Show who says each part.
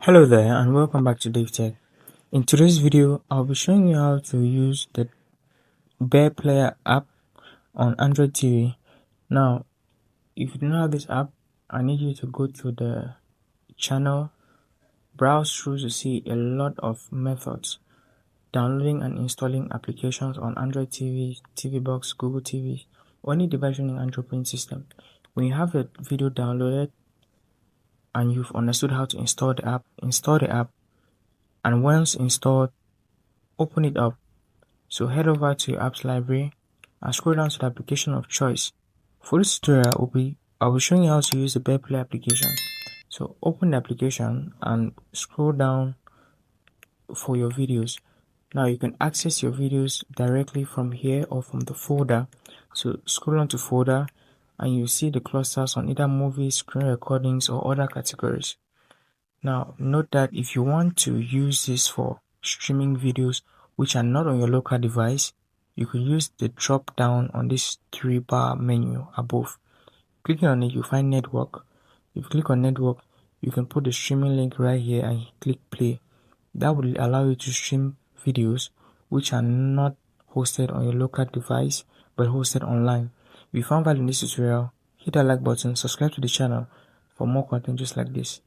Speaker 1: Hello there and welcome back to DaveTech. In today's video, I'll be showing you how to use the Bear Player app on Android TV. Now, if you don't have this app, I need you to go to the channel, browse through to see a lot of methods, downloading and installing applications on Android TV, TV Box, Google TV, or any device running Android operating system. When you have the video downloaded and you've understood how to install the app, and once installed, open it up. So head over to your apps library and scroll down to the application of choice. For this tutorial, I'll be showing you how to use the Bear Play application. So open the application and scroll down for your videos. Now you can access your videos directly from here or from the folder. So scroll down to folder and you see the clusters on either movies, screen recordings, or other categories. Now note that if you want to use this for streaming videos which are not on your local device, you can use the drop down on this 3-bar menu above. Clicking on it, you find network. If you click on network, you can put the streaming link right here and click play. That will allow you to stream videos which are not hosted on your local device but hosted online. If you found value in this tutorial, hit that like button, subscribe to the channel for more content just like this.